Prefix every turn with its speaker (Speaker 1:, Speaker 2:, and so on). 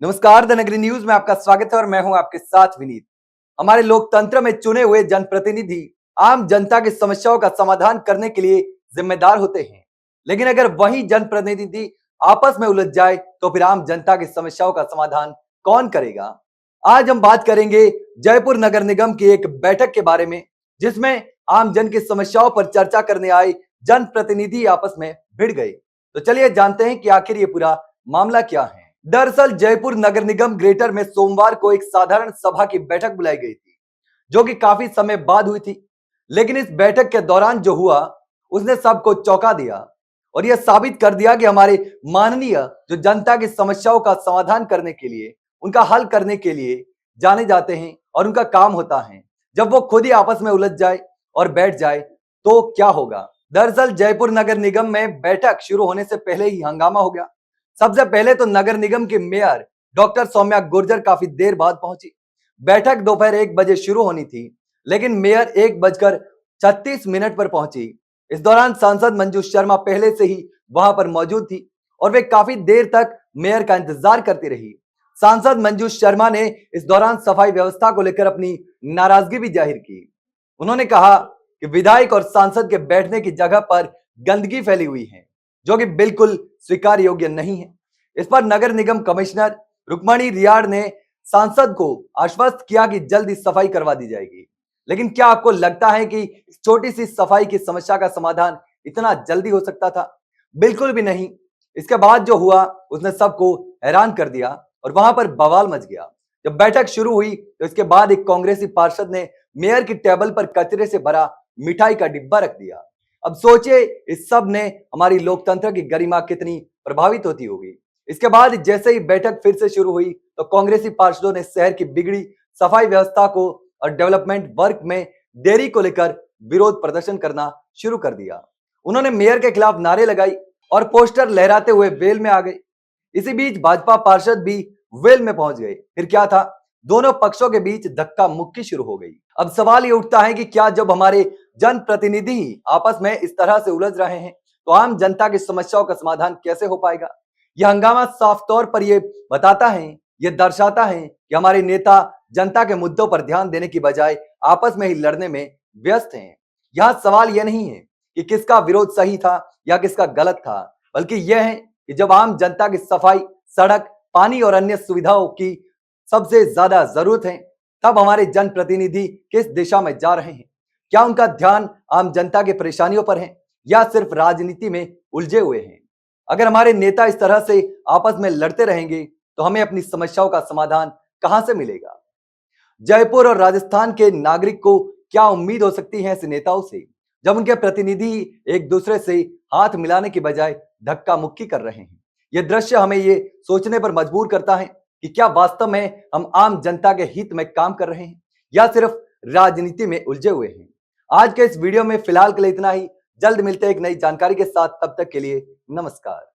Speaker 1: नमस्कार, द नगरी न्यूज में आपका स्वागत है और मैं हूं आपके साथ विनीत। हमारे लोकतंत्र में चुने हुए जनप्रतिनिधि आम जनता की समस्याओं का समाधान करने के लिए जिम्मेदार होते हैं। लेकिन अगर वही जनप्रतिनिधि आपस में उलझ जाए तो फिर आम जनता की समस्याओं का समाधान कौन करेगा? आज हम बात करेंगे जयपुर नगर निगम की एक बैठक के बारे में, जिसमें आम जन की समस्याओं पर चर्चा करने आए जनप्रतिनिधि आपस में भिड़ गए। तो चलिए जानते हैं कि आखिर ये पूरा मामला क्या है। दरअसल जयपुर नगर निगम ग्रेटर में सोमवार को एक साधारण सभा की बैठक बुलाई गई थी, जो कि काफी समय बाद हुई थी। लेकिन इस बैठक के दौरान जो हुआ उसने सबको चौंका दिया और यह साबित कर दिया कि हमारे माननीय जो जनता की समस्याओं का समाधान करने के लिए, उनका हल करने के लिए जाने जाते हैं और उनका काम होता है, जब वो खुद ही आपस में उलझ जाए और बैठ जाए तो क्या होगा। दरअसल जयपुर नगर निगम में बैठक शुरू होने से पहले ही हंगामा हो गया। सबसे पहले तो नगर निगम की मेयर डॉक्टर सौम्या गुर्जर काफी देर बाद पहुंची। बैठक दोपहर 1 बजे शुरू होनी थी, लेकिन मेयर 1 बजकर 36 मिनट पर पहुंची। इस दौरान सांसद मंजू शर्मा पहले से ही वहां पर मौजूद थी और वे काफी देर तक मेयर का इंतजार करती रही। सांसद मंजू शर्मा ने इस दौरान सफाई व्यवस्था को लेकर अपनी नाराजगी भी जाहिर की। उन्होंने कहा कि विधायक और सांसद के बैठने की जगह पर गंदगी फैली हुई है, जो कि बिल्कुल स्वीकार योग्य नहीं है। इस पर नगर निगम कमिश्नर रुक्मणी रियाड़ ने सांसद को आश्वस्त किया कि जल्द ही सफाई करवा दी जाएगी। लेकिन क्या आपको लगता है कि इस छोटी सी सफाई की समस्या का समाधान इतना जल्दी हो सकता था? बिल्कुल भी नहीं। इसके बाद जो हुआ उसने सबको हैरान कर दिया और वहां पर बवाल मच गया। जब बैठक शुरू हुई तो इसके बाद एक कांग्रेसी पार्षद ने मेयर की टेबल पर कचरे से भरा मिठाई का डिब्बा रख दिया। अब सोचिए इस सब ने हमारी लोकतंत्र की गरिमा कितनी प्रभावित होती होगी। इसके बाद जैसे ही बैठक फिर से शुरू हुई तो कांग्रेसी पार्षदों ने शहर की बिगड़ी सफाई व्यवस्था को और डेवलपमेंट वर्क में देरी को लेकर विरोध प्रदर्शन करना शुरू कर दिया। उन्होंने मेयर के खिलाफ नारे लगाई और पोस्टर लहराते हुए वेल में आ गए। इसी बीच भाजपा पार्षद भी वेल में पहुंच गए। फिर क्या था, दोनों पक्षों के बीच धक्का मुक्की शुरू हो गई। अब सवाल ये उठता है कि क्या जब हमारे जनप्रतिनिधि ही आपस में इस तरह से उलझ रहे हैं तो आम जनता की समस्याओं का समाधान कैसे हो पाएगा? यह हंगामा साफ तौर पर यह बताता है, यह दर्शाता है कि हमारे नेता जनता के मुद्दों पर ध्यान देने की बजाय आपस में ही लड़ने में व्यस्त हैं। यहां सवाल यह नहीं है कि किसका विरोध सही था या किसका गलत था, बल्कि यह है कि जब आम जनता की सफाई, सड़क, पानी और अन्य सुविधाओं की सबसे ज्यादा जरूरत है, तब हमारे जनप्रतिनिधि किस दिशा में जा रहे हैं? क्या उनका ध्यान आम जनता की परेशानियों पर है या सिर्फ राजनीति में उलझे हुए हैं? अगर हमारे नेता इस तरह से आपस में लड़ते रहेंगे तो हमें अपनी समस्याओं का समाधान कहां से मिलेगा? जयपुर और राजस्थान के नागरिक को क्या उम्मीद हो सकती है ऐसे नेताओं से, जब उनके प्रतिनिधि एक दूसरे से हाथ मिलाने की बजाय धक्का मुक्की कर रहे हैं? यह दृश्य हमें ये सोचने पर मजबूर करता है कि क्या वास्तव में हम आम जनता के हित में काम कर रहे हैं या सिर्फ राजनीति में उलझे हुए हैं। आज के इस वीडियो में फिलहाल के लिए इतना ही। जल्द मिलते हैं एक नई जानकारी के साथ, तब तक के लिए नमस्कार।